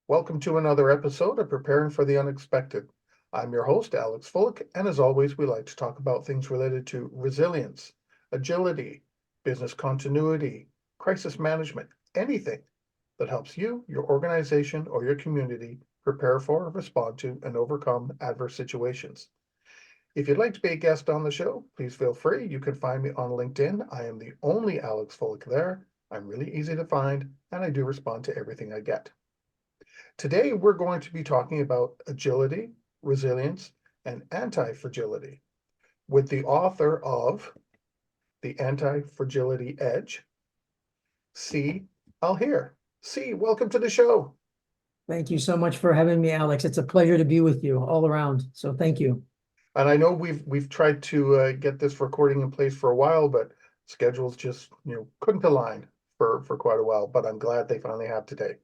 Welcome to another episode of Preparing for the Unexpected. I'm your host, Alex Fullick, and as always, we like to talk about things related to resilience, agility, business continuity, crisis management, anything that helps you, your organization, or your community prepare for, respond to, and overcome adverse situations. If you'd like to be a guest on the show, please feel free. You can find me on LinkedIn. I am the only Alex Fullick there. I'm really easy to find, and I do respond to everything I get. Today, we're going to be talking about agility, resilience, and anti-fragility with the author of The Anti-Fragility Edge, Si Alhir. Si, welcome to the show. Thank you so much for having me, Alex. It's a pleasure to be with you all around. So thank you. And I know we've tried to get this recording in place for a while, but schedules just couldn't align for quite a while. But I'm glad they finally have today.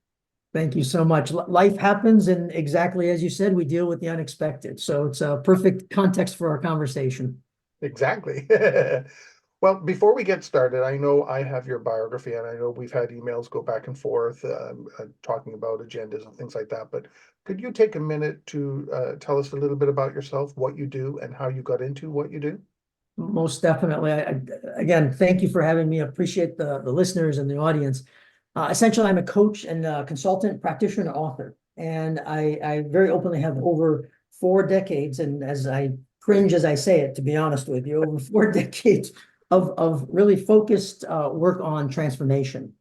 Thank you so much. Life happens, and exactly as you said, we deal with the unexpected. So it's a perfect context for our conversation. Exactly. Well, before we get started, I know I have your biography, and I know we've had emails go back and forth talking about agendas and things like that. But could you take a minute to tell us a little bit about yourself, what you do, and how you got into what you do? Most definitely. Again, thank you for having me. I appreciate the listeners and the audience. Essentially, I'm a coach and consultant, practitioner, and author. And I very openly have over 4 decades, and as I cringe as I say it, to be honest with you, over 4 decades of really focused work on transformation.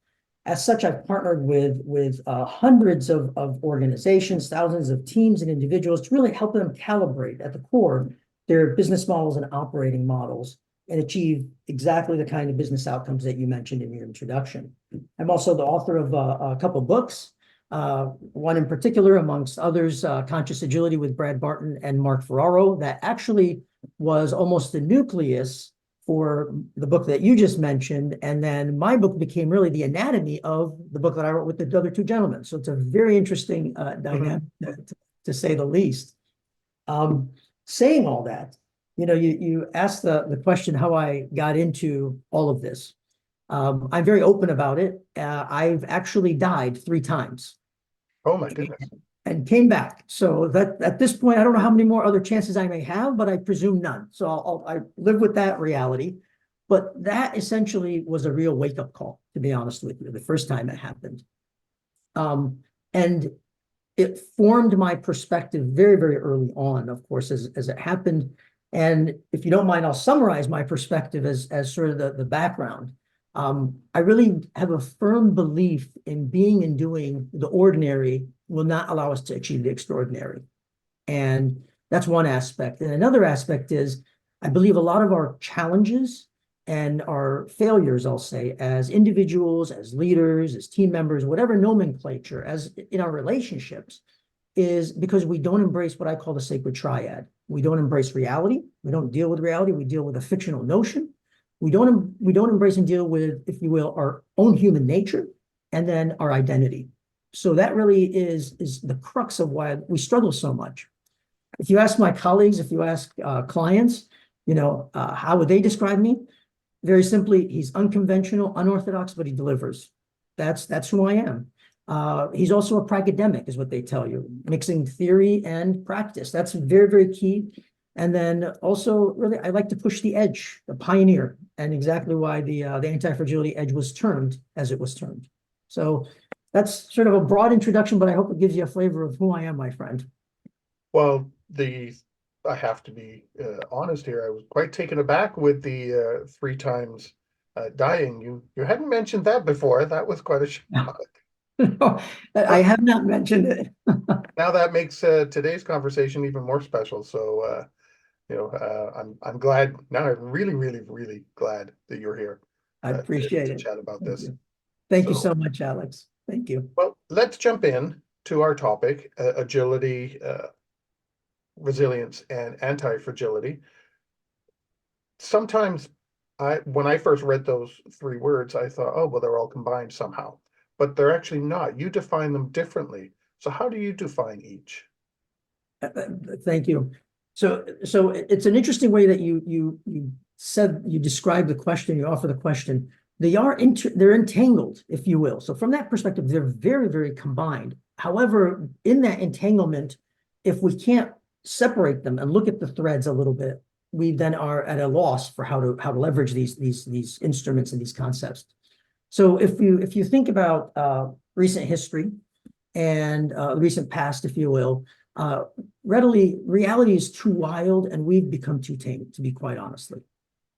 As such, I've partnered with hundreds of organizations, thousands of teams and individuals to really help them calibrate at the core their business models and operating models and achieve exactly the kind of business outcomes that you mentioned in your introduction. I'm also the author of a couple of books, one in particular, amongst others, Conscious Agility with Brad Barton and Mark Ferraro, that actually was almost the nucleus for the book that you just mentioned. And then my book became really the anatomy of the book that I wrote with the other two gentlemen. So it's a very interesting dynamic, to say the least. Saying all that, you asked the question how I got into all of this. I'm very open about it. I've actually died 3 times. Oh my goodness. And came back. So that at this point, I don't know how many more other chances I may have, but I presume none. So I live with that reality. But that essentially was a real wake-up call, to be honest with you, the first time it happened. And it formed my perspective very, very early on, of course, as it happened. And if you don't mind, I'll summarize my perspective as sort of the background. I really have a firm belief in being and doing the ordinary will not allow us to achieve the extraordinary. And that's one aspect. And another aspect is I believe a lot of our challenges and our failures, I'll say, as individuals, as leaders, as team members, whatever nomenclature, as in our relationships, is because we don't embrace what I call the sacred triad. We don't embrace reality. We don't deal with reality. We deal with a fictional notion. We don't embrace and deal with, if you will, our own human nature, and then our identity. So that really is the crux of why we struggle so much. If you ask my colleagues, if you ask clients, how would they describe me? Very simply, he's unconventional, unorthodox, but he delivers. That's who I am. He's also a pragmatic, is what they tell you, mixing theory and practice. That's very, very key. And then also, really, I like to push the edge, the pioneer, and exactly why the Anti-Fragility Edge was termed as it was termed. So that's sort of a broad introduction, but I hope it gives you a flavor of who I am, my friend. Well, I have to be honest here. I was quite taken aback with the 3 times dying. You hadn't mentioned that before. That was quite a shock. I have not mentioned it. Now that makes today's conversation even more special. So I'm glad now. I'm really, really, really glad that you're here. I appreciate to it. chat about this. Thank you so much, Alex. Thank you. Well, let's jump in to our topic: agility, resilience, and anti-fragility. Sometimes when I first read those 3 words, I thought, oh, well, they're all combined somehow, but they're actually not. You define them differently. So how do you define each? Thank you. So it's an interesting way that you describe the question, you offer the question. they're entangled, if you will. So from that perspective, they're very, very combined. However, in that entanglement, if we can't separate them and look at the threads a little bit, we then are at a loss for how to leverage these instruments and these concepts. So if you think about recent history and recent past, if you will, readily reality is too wild, and we've become too tame, to be quite honestly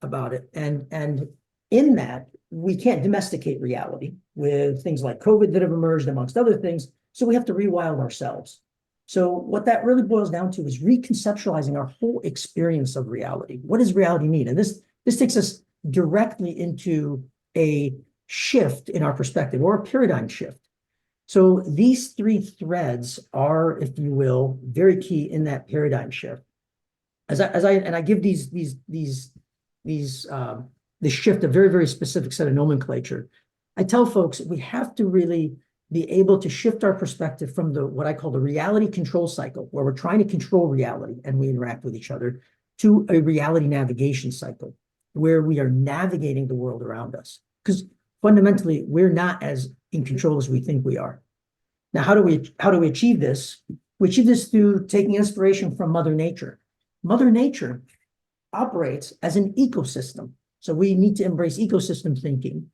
about it. And in that, we can't domesticate reality with things like COVID that have emerged, amongst other things. So we have to rewild ourselves. So what that really boils down to is reconceptualizing our whole experience of reality. What does reality mean? And this takes us directly into a shift in our perspective, or a paradigm shift. So these three threads are, if you will, very key in that paradigm shift. I give the shift a very, very specific set of nomenclature. I tell folks we have to really be able to shift our perspective from what I call the reality control cycle, where we're trying to control reality and we interact with each other, to a reality navigation cycle, where we are navigating the world around us. Because fundamentally, we're not as in control as we think we are. Now, how do we achieve this? We achieve this through taking inspiration from Mother Nature. Mother Nature operates as an ecosystem. So we need to embrace ecosystem thinking.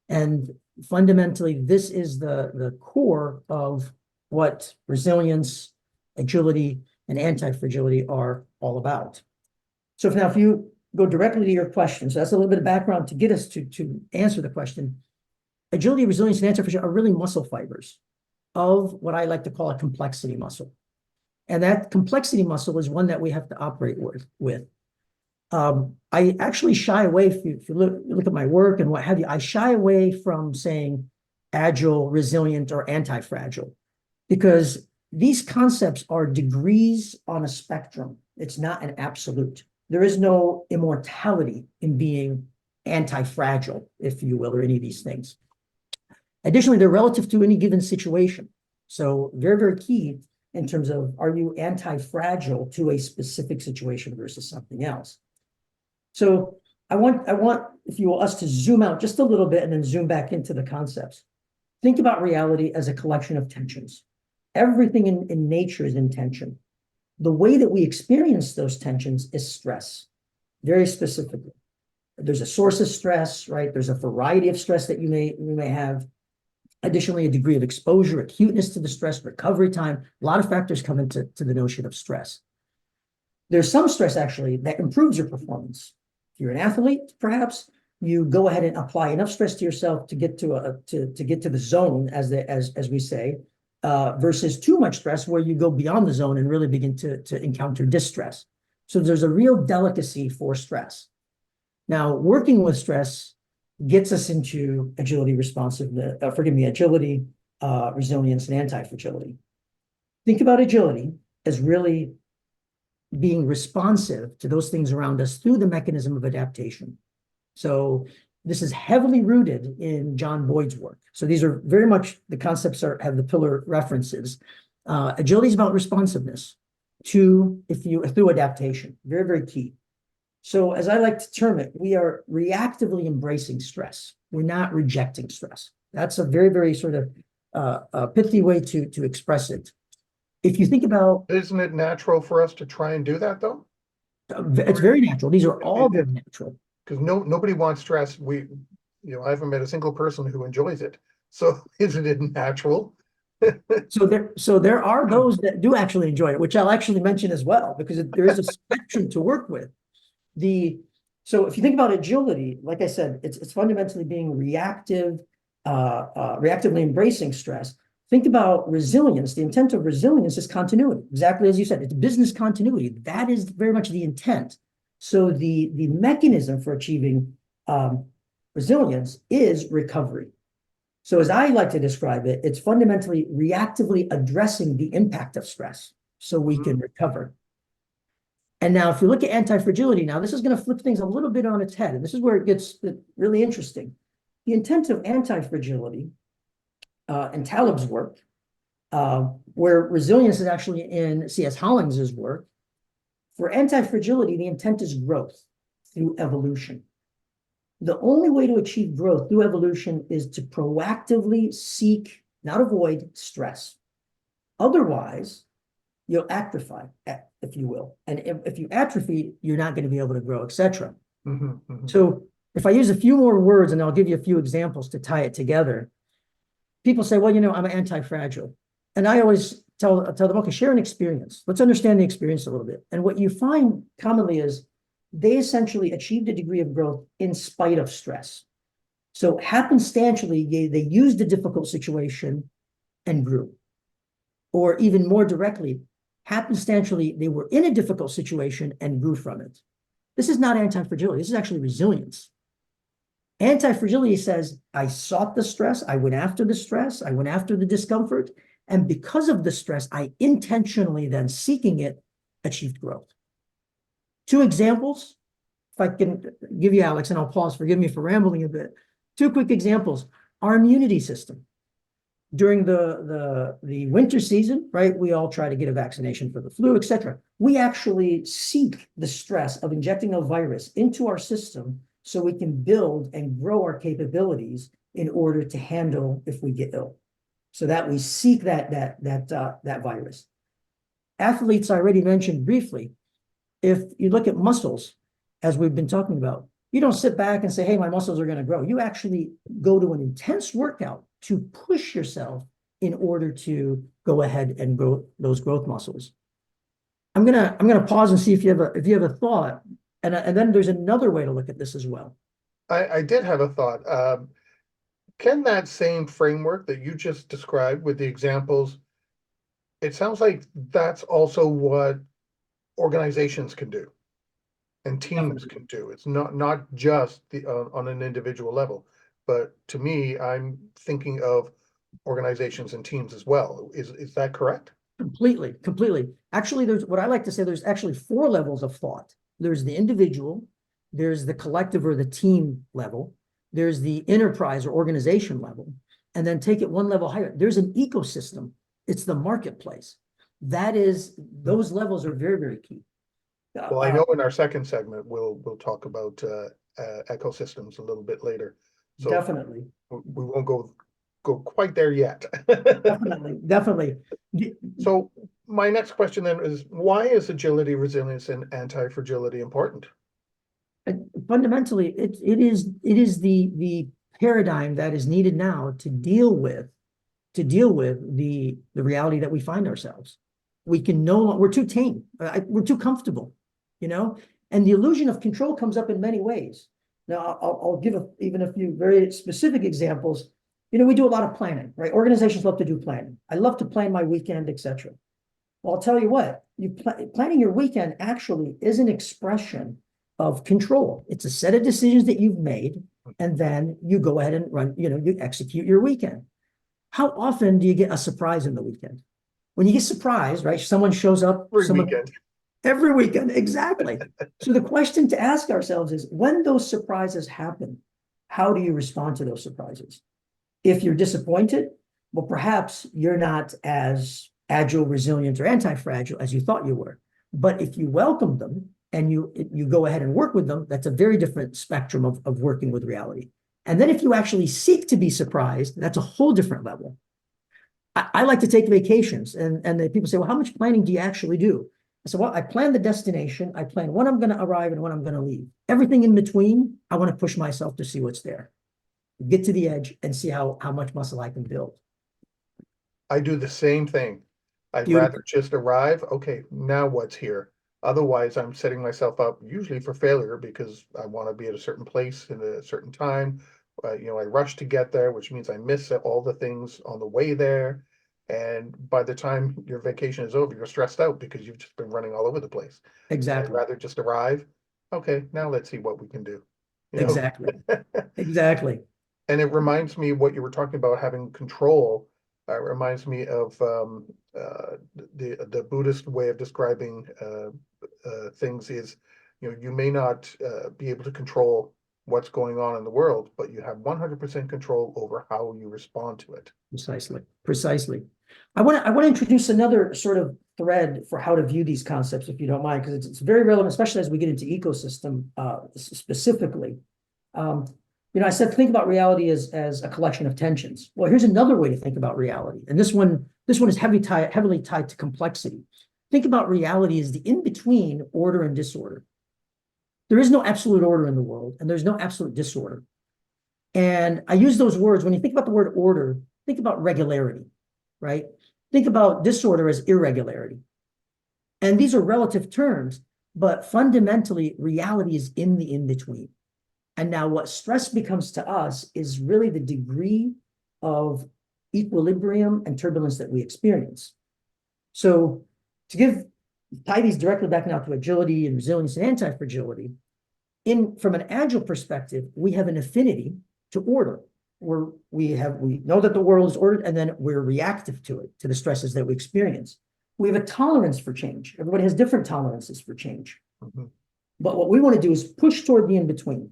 And fundamentally, this is the core of what resilience, agility, and anti-fragility are all about. So now, if you go directly to your question, so that's a little bit of background to get us to answer the question. Agility, resilience, and anti-fragility are really muscle fibers of what I like to call a complexity muscle. And that complexity muscle is one that we have to operate with. I actually shy away, if you look at my work and what have you, I shy away from saying agile, resilient, or anti-fragile, because these concepts are degrees on a spectrum. It's not an absolute. There is no immortality in being anti-fragile, if you will, or any of these things. Additionally, they're relative to any given situation. So very, very key in terms of, are you anti-fragile to a specific situation versus something else? So I want, if you will, us to zoom out just a little bit and then zoom back into the concepts. Think about reality as a collection of tensions. Everything in nature is in tension. The way that we experience those tensions is stress, very specifically. There's a source of stress, right? There's a variety of stress that you may have. Additionally, a degree of exposure, acuteness to the stress, recovery time. A lot of factors come into the notion of stress. There's some stress actually that improves your performance. If you're an athlete, perhaps you go ahead and apply enough stress to yourself to get to the zone, as we say, versus too much stress where you go beyond the zone and really begin to encounter distress. So there's a real delicacy for stress. Now, working with stress gets us into agility, agility, resilience, and anti-fragility. Think about agility as really being responsive to those things around us through the mechanism of adaptation. So this is heavily rooted in John Boyd's work. So these are very much, the concepts have the pillar references. Agility is about responsiveness through adaptation. Very, very key. So as I like to term it, we are reactively embracing stress. We're not rejecting stress. That's a very, very sort of pithy way to express it. If you think about... Isn't it natural for us to try and do that, though? It's very natural. These are all very natural. Because nobody wants stress. I haven't met a single person who enjoys it. So isn't it natural? So there are those that do actually enjoy it, which I'll actually mention as well, because there is a spectrum to work with. So if you think about agility, like I said, it's fundamentally being reactive, reactively embracing stress. Think about resilience. The intent of resilience is continuity. Exactly as you said, it's business continuity. That is very much the intent. So the mechanism for achieving resilience is recovery. So as I like to describe it, it's fundamentally reactively addressing the impact of stress so we can recover. And now if you look at anti-fragility, now this is going to flip things a little bit on its head. And this is where it gets really interesting. The intent of anti-fragility in Taleb's work, where resilience is actually in C.S. Hollings's work, for anti-fragility, the intent is growth through evolution. The only way to achieve growth through evolution is to proactively seek, not avoid, stress. Otherwise, you'll atrophy, if you will. And if you atrophy, you're not going to be able to grow, etc. So if I use a few more words, and I'll give you a few examples to tie it together, people say, well, I'm an anti-fragile. And I always tell them, okay, share an experience. Let's understand the experience a little bit. And what you find commonly is they essentially achieved a degree of growth in spite of stress. So happenstantially, they used a difficult situation and grew. Or even more directly, happenstantially, they were in a difficult situation and grew from it. This is not anti-fragility. This is actually resilience. Anti-fragility says, I sought the stress, I went after the stress, I went after the discomfort, and because of the stress, I intentionally then seeking it, achieved growth. Two examples, if I can give you, Alex, and I'll pause, forgive me for rambling a bit. Two quick examples. Our immunity system. During the winter season, right, we all try to get a vaccination for the flu, etc. We actually seek the stress of injecting a virus into our system so we can build and grow our capabilities in order to handle if we get ill. So that we seek that virus. Athletes, I already mentioned briefly, if you look at muscles, as we've been talking about, you don't sit back and say, hey, my muscles are going to grow. You actually go to an intense workout to push yourself in order to go ahead and grow those growth muscles. I'm gonna pause and see if you have a thought, and then there's another way to look at this as well. I did have a thought. Can that same framework that you just described with the examples, it sounds like that's also what organizations can do and teams can do. It's not just on an individual level, but to me, I'm thinking of organizations and teams as well. Is that correct? Completely. Actually, there's what I like to say, there's actually 4 levels of thought. There's the individual, there's the collective or the team level, there's the enterprise or organization level, and then take it one level higher. There's an ecosystem. It's the marketplace. Those levels are very, very key. Well, I know in our second segment, we'll talk about ecosystems a little bit later. So definitely. We won't go quite there yet. Definitely. So my next question then is, why is agility, resilience, and anti-fragility important? Fundamentally, it is the paradigm that is needed now to deal with the reality that we find ourselves. We're too tame. We're too comfortable, and the illusion of control comes up in many ways. Now, I'll give even a few very specific examples. We do a lot of planning, right? Organizations love to do planning. I love to plan my weekend, etc. Well, I'll tell you what, planning your weekend actually is an expression of control. It's a set of decisions that you've made, and then you go ahead and run, you execute your weekend. How often do you get a surprise in the weekend? When you get surprised, right? Someone shows up. Every weekend, exactly. So the question to ask ourselves is, when those surprises happen, how do you respond to those surprises? If you're disappointed, well, perhaps you're not as agile, resilient, or anti-fragile as you thought you were. But if you welcome them and you go ahead and work with them, that's a very different spectrum of working with reality. And then if you actually seek to be surprised, that's a whole different level. I like to take vacations, and the people say, well, how much planning do you actually do? I said, well, I plan the destination. I plan when I'm going to arrive and when I'm going to leave. Everything in between, I want to push myself to see what's there. Get to the edge and see how much muscle I can build. I do the same thing. I'd rather just arrive. Okay, now what's here? Otherwise, I'm setting myself up usually for failure because I want to be at a certain place in a certain time. I rush to get there, which means I miss all the things on the way there. And by the time your vacation is over, you're stressed out because you've just been running all over the place. Exactly. I'd rather just arrive. Okay, now let's see what we can do. Exactly. Exactly. And it reminds me what you were talking about, having control. It reminds me of the Buddhist way of describing things is, you may not be able to control what's going on in the world, but you have 100% control over how you respond to it. Precisely. I want to introduce another sort of thread for how to view these concepts, if you don't mind, because it's very relevant, especially as we get into ecosystem specifically. I said think about reality as a collection of tensions. Well, here's another way to think about reality, and this one is heavily tied to complexity. Think about reality as the in-between order and disorder. There is no absolute order in the world, and there's no absolute disorder. And I use those words when you think about the word order, think about regularity, right? Think about disorder as irregularity. And these are relative terms, but fundamentally, reality is in the in-between. And now what stress becomes to us is really the degree of equilibrium and turbulence that we experience. So to tie these directly back now to agility and resilience and anti-fragility, from an agile perspective, we have an affinity to order. We know that the world is ordered, and then we're reactive to it, to the stresses that we experience. We have a tolerance for change. Everybody has different tolerances for change. Mm-hmm. But what we want to do is push toward the in-between.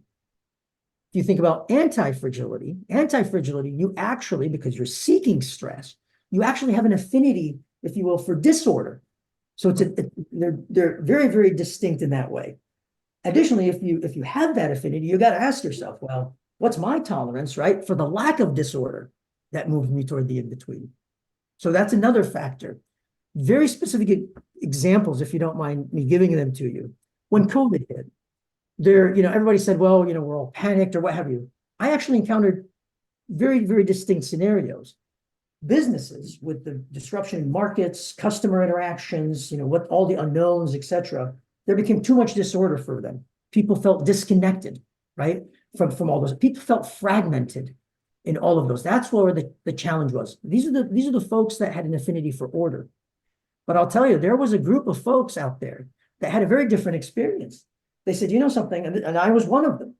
If you think about anti-fragility, you actually, because you're seeking stress, you actually have an affinity, if you will, for disorder. So they're very, very distinct in that way. Additionally, if you have that affinity, you got to ask yourself, well, what's my tolerance, right, for the lack of disorder that moves me toward the in-between? So that's another factor. Very specific examples, if you don't mind me giving them to you. When COVID hit, everybody said, well, we're all panicked or what have you. I actually encountered very, very distinct scenarios. Businesses with the disruption in markets, customer interactions, what all the unknowns, etc. There became too much disorder for them. People felt disconnected, right, from all those. People felt fragmented in all of those. That's where the challenge was. These are the folks that had an affinity for order. But I'll tell you, there was a group of folks out there that had a very different experience. They said, something, and I was one of them.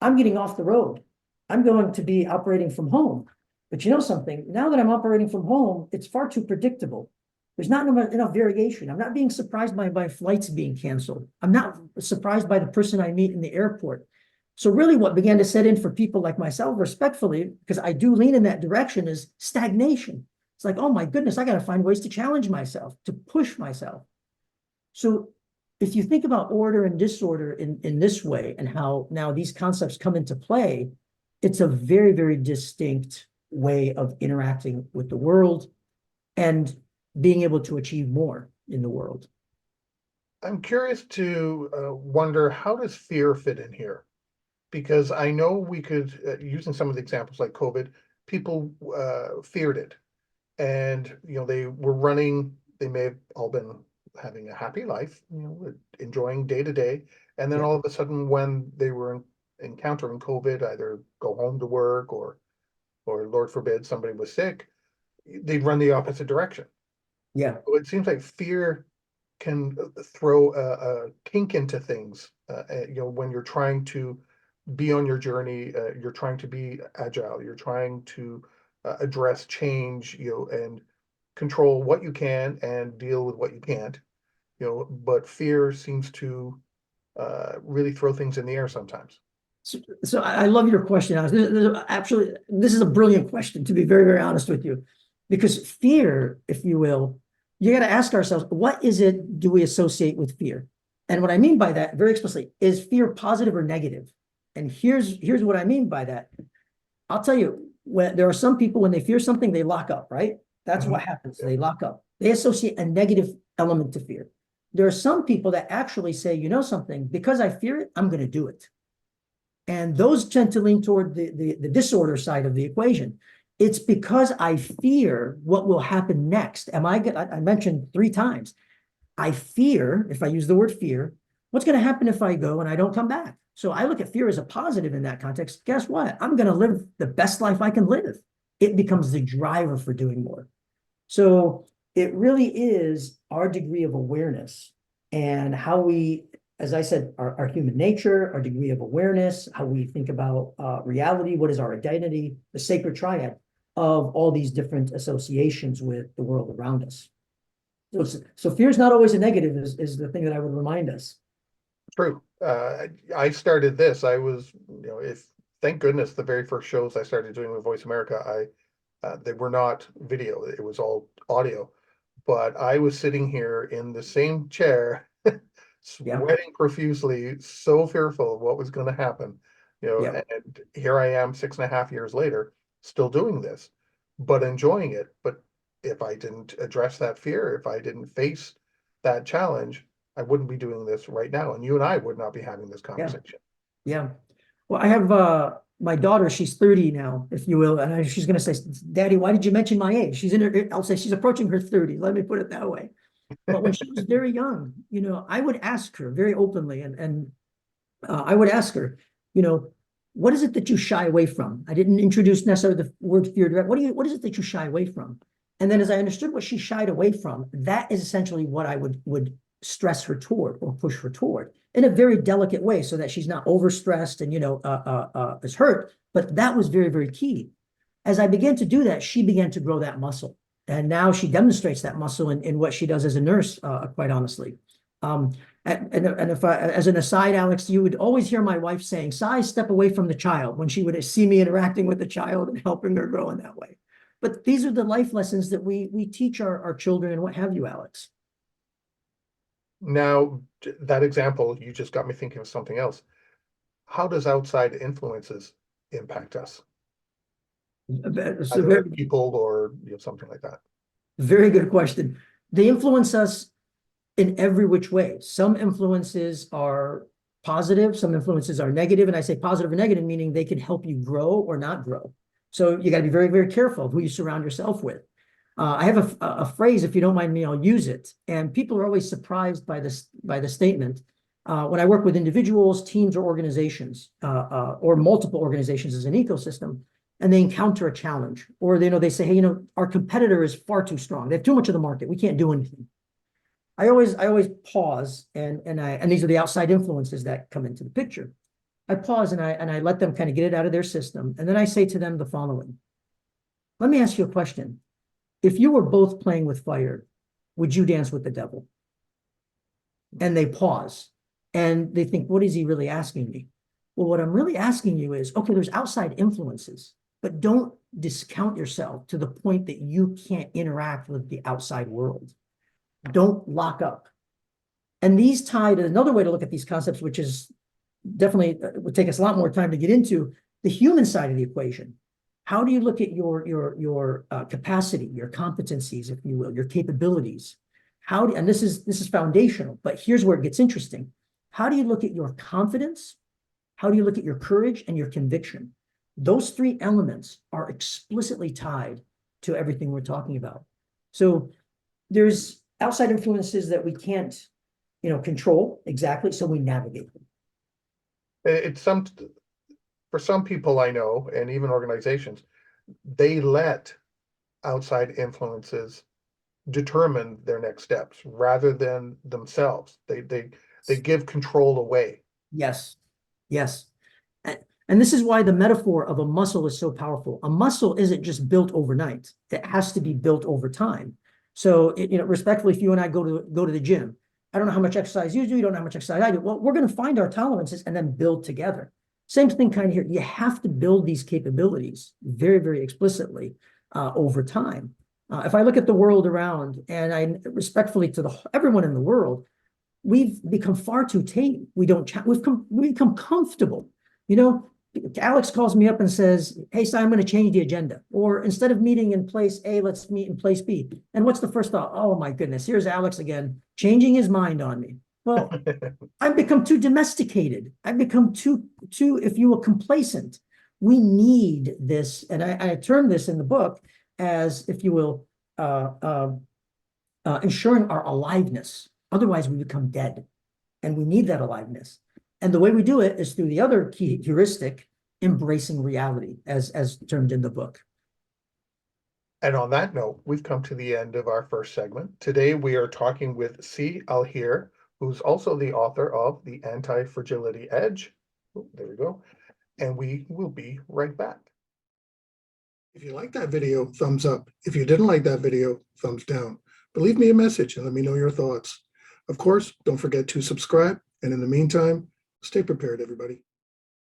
I'm getting off the road. I'm going to be operating from home. But something, now that I'm operating from home, it's far too predictable. There's not enough variation. I'm not being surprised by my flights being canceled. I'm not surprised by the person I meet in the airport. So really what began to set in for people like myself, respectfully, because I do lean in that direction, is stagnation. It's like, oh my goodness, I got to find ways to challenge myself, to push myself. So if you think about order and disorder in this way and how now these concepts come into play, it's a very, very distinct way of interacting with the world and being able to achieve more in the world. I'm curious to wonder, how does fear fit in here? Because I know we could, using some of the examples like COVID, people feared it. And, they were running, they may have all been having a happy life, enjoying day to day. And then all of a sudden, when they were encountering COVID, either go home to work or Lord forbid, somebody was sick, they'd run the opposite direction. Yeah. So it seems like fear can throw a kink into things, when you're trying to be on your journey, you're trying to be agile, you're trying to address change, and control what you can and deal with what you can't, but fear seems to really throw things in the air sometimes. So I love your question. This is a brilliant question, to be very, very honest with you, because fear, if you will, you got to ask ourselves, what is it do we associate with fear? And what I mean by that, very explicitly, is fear positive or negative? And here's what I mean by that. I'll tell you, when there are some people, when they fear something, they lock up, right? That's what happens. They lock up. They associate a negative element to fear. There are some people that actually say, something, because I fear it, I'm going to do it. And those tend to lean toward the disorder side of the equation. It's because I fear what will happen next. I mentioned 3 times. I fear, if I use the word fear, what's going to happen if I go and I don't come back? So I look at fear as a positive in that context. Guess what? I'm going to live the best life I can live. It becomes the driver for doing more. So it really is our degree of awareness and how we, as I said, our human nature, our degree of awareness, how we think about reality, what is our identity, the sacred triad of all these different associations with the world around us. So fear is not always a negative is the thing that I would remind us. True. I started this. I was, thank goodness the very first shows I started doing with Voice America, they were not video. It was all audio. But I was sitting here in the same chair, sweating profusely, so fearful of what was going to happen. Yeah. and here I am 6.5 years later, still doing this, but enjoying it. But if I didn't address that fear, if I didn't face that challenge, I wouldn't be doing this right now. And you and I would not be having this Yeah. conversation. Yeah. Well, I have my daughter, she's 30 now, if you will, and she's going to say, Daddy, why did you mention my age? She's in her, I'll say she's approaching her 30. Let me put it that way. But when she was very young, I would ask her very openly, and I would ask her, what is it that you shy away from? I didn't introduce necessarily the word fear direct. What is it that you shy away from? And then as I understood what she shied away from, that is essentially what I would stress her toward or push her toward in a very delicate way so that she's not overstressed and, is hurt. But that was very, very key. As I began to do that, she began to grow that muscle. And now she demonstrates that muscle in what she does as a nurse, quite honestly. And if as an aside, Alex, you would always hear my wife saying, "Si, step away from the child," when she would see me interacting with the child and helping her grow in that way. But these are the life lessons that we teach our children and what have you, Alex. Now, that example, you just got me thinking of something else. How does outside influences impact us? So Either people or something like that. very good question. They influence us in every which way. Some influences are positive, some influences are negative. And I say positive or negative, meaning they can help you grow or not grow. So you got to be very, very careful of who you surround yourself with. I have a phrase, if you don't mind me, I'll use it. And people are always surprised by the statement. When I work with individuals, teams, or organizations, or multiple organizations as an ecosystem, and they encounter a challenge, or they say, hey, our competitor is far too strong. They have too much of the market. We can't do anything. I always pause and these are the outside influences that come into the picture. I pause and I let them kind of get it out of their system. And then I say to them the following. Let me ask you a question. If you were both playing with fire, would you dance with the devil? And they pause and they think, what is he really asking me? Well, what I'm really asking you is, okay, there's outside influences, but don't discount yourself to the point that you can't interact with the outside world. Don't lock up. And these tie to another way to look at these concepts, which is definitely would take us a lot more time to get into, the human side of the equation. How do you look at your capacity, your competencies, if you will, your capabilities? And this is foundational, but here's where it gets interesting. How do you look at your confidence? How do you look at your courage and your conviction? Those three elements are explicitly tied to everything we're talking about. So there's outside influences that we can't, control exactly, so we navigate them. For some people I know, and even organizations, they let outside influences determine their next steps rather than themselves. They give control away. Yes. And this is why the metaphor of a muscle is so powerful. A muscle isn't just built overnight. It has to be built over time. So, respectfully, if you and I go to the gym, I don't know how much exercise you do. You don't know how much exercise I do. Well, we're going to find our tolerances and then build together. Same thing kind of here. You have to build these capabilities very, very explicitly over time. If I look at the world around, and I respectfully to everyone in the world, we've become far too tame. We've become comfortable. Alex calls me up and says, hey, Si, I'm going to change the agenda. Or instead of meeting in place A, let's meet in place B. And what's the first thought? Oh, my goodness, here's Alex again, changing his mind on me. Well, I've become too domesticated. I've become too, if you will, complacent. We need this. And I term this in the book as, if you will, ensuring our aliveness. Otherwise, we become dead. And we need that aliveness. And the way we do it is through the other key heuristic, embracing reality, as termed in the book. And on that note, we've come to the end of our first segment. Today, we are talking with Si Alhir, who's also the author of The Anti-Fragility Edge. Oh, there we go. And we will be right back. If you liked that video, thumbs up. If you didn't like that video, thumbs down. But leave me a message and let me know your thoughts. Of course, don't forget to subscribe. And in the meantime, stay prepared, everybody.